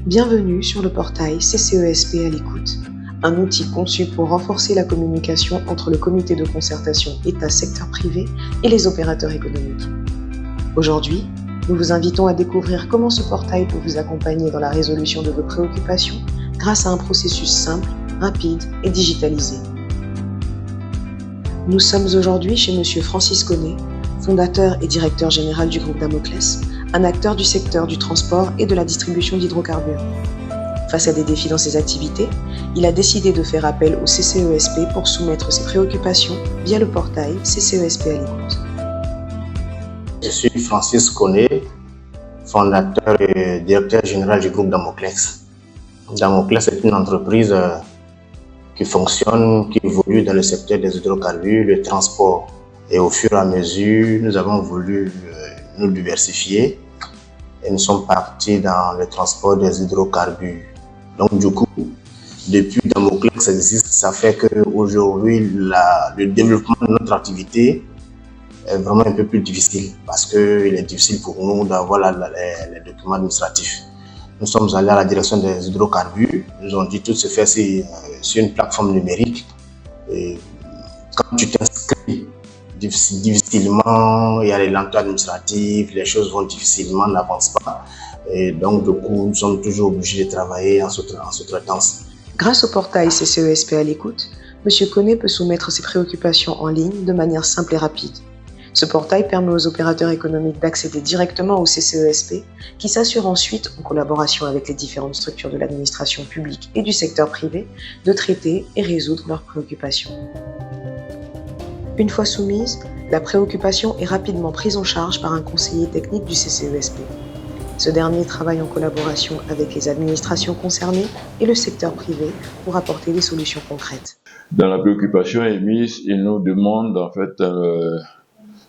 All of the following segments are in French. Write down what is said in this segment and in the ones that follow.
Bienvenue sur le portail CCESP à l'écoute, un outil conçu pour renforcer la communication entre le comité de concertation État-secteur privé et les opérateurs économiques. Aujourd'hui, nous vous invitons à découvrir comment ce portail peut vous accompagner dans la résolution de vos préoccupations grâce à un processus simple, rapide et digitalisé. Nous sommes aujourd'hui chez M. Francis Connet, fondateur et directeur général du groupe Damoclès, un acteur du secteur du transport et de la distribution d'hydrocarbures. Face à des défis dans ses activités, il a décidé de faire appel au CCESP pour soumettre ses préoccupations via le portail CCESP à l'écoute. Je suis Francis Connet, fondateur et directeur général du groupe Damoclès. Damoclès est une entreprise qui fonctionne, qui évolue dans le secteur des hydrocarbures, le transport. Et au fur et à mesure, nous avons voulu nous diversifier et nous sommes partis dans le transport des hydrocarbures. Donc du coup, depuis Damoclès existe, ça fait qu'aujourd'hui, le développement de notre activité est vraiment un peu plus difficile parce qu'il est difficile pour nous d'avoir les documents administratifs. Nous sommes allés à la direction des hydrocarbures, ils nous ont dit tout se fait sur une plateforme numérique. Et quand tu t'inscris, difficilement, il y a les lenteurs administratives, les choses vont difficilement, n'avancent pas. Et donc, du coup, nous sommes toujours obligés de travailler en sous-traitance. Grâce au portail CCESP à l'écoute, M. Connet peut soumettre ses préoccupations en ligne de manière simple et rapide. Ce portail permet aux opérateurs économiques d'accéder directement au CCESP, qui s'assure ensuite, en collaboration avec les différentes structures de l'administration publique et du secteur privé, de traiter et résoudre leurs préoccupations. Une fois soumise, la préoccupation est rapidement prise en charge par un conseiller technique du CCESP. Ce dernier travaille en collaboration avec les administrations concernées et le secteur privé pour apporter des solutions concrètes. Dans la préoccupation émise, il nous demande en fait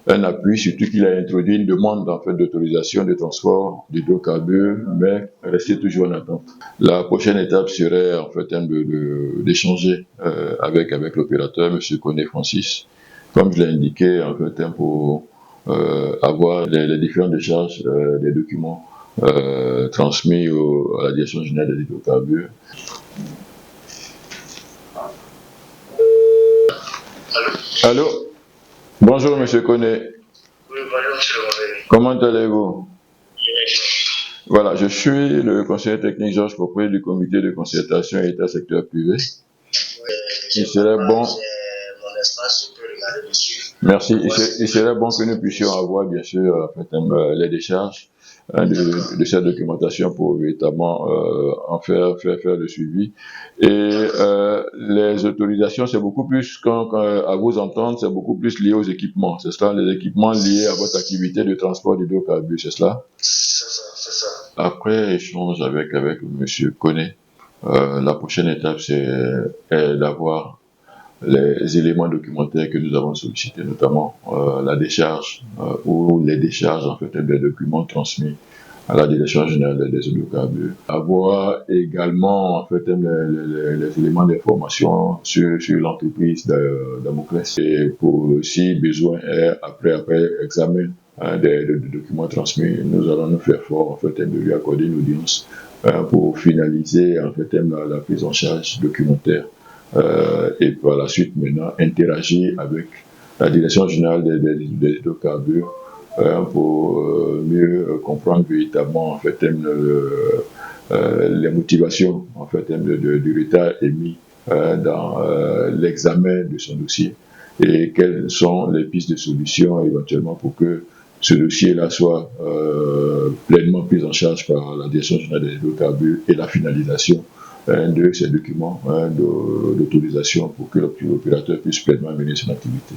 un appui, surtout qu'il a introduit une demande en fait d'autorisation de transport d'hydrocarbures, mais rester toujours en attente. La prochaine étape serait en fait d'échanger avec l'opérateur, M. Connet Francis, comme je l'ai indiqué, en fait, pour avoir les différentes décharges des documents transmis à la Direction générale des hydrocarbures. Allô? Bonjour, M. Connet. Oui, bonjour, M. Connet. Comment allez-vous? Voilà, je suis le conseiller technique Georges Popré du comité de concertation État-secteur privé. Oui, il serait bon. Mon espace, je peux regarder dessus. Merci. Il serait bon que nous puissions avoir, bien sûr, les décharges de cette documentation pour véritablement en faire le suivi. Et les autorisations, c'est beaucoup plus, à vous entendre, c'est beaucoup plus lié aux équipements. C'est cela, les équipements liés à votre activité de transport d'hydrocarbures, c'est cela? C'est ça. Après échange avec M. Connet, la prochaine étape, c'est d'avoir les éléments documentaires que nous avons sollicités, notamment la décharge ou les décharges en fait des documents transmis à la Direction générale des hydrocarbures. Avoir également en fait les éléments d'information sur l'entreprise de Damoclès et pour si besoin après examen des documents transmis, nous allons nous faire fort en fait de lui accorder une audience pour finaliser en fait la prise en charge documentaire. Et par la suite maintenant interagir avec la Direction générale des hydrocarbures pour mieux comprendre véritablement en fait les motivations en fait du retard émis dans l'examen de son dossier et quelles sont les pistes de solutions éventuellement pour que ce dossier-là soit pleinement pris en charge par la Direction générale des hydrocarbures et la finalisation de ces documents d'autorisation pour que l'opérateur puisse pleinement mener son activité.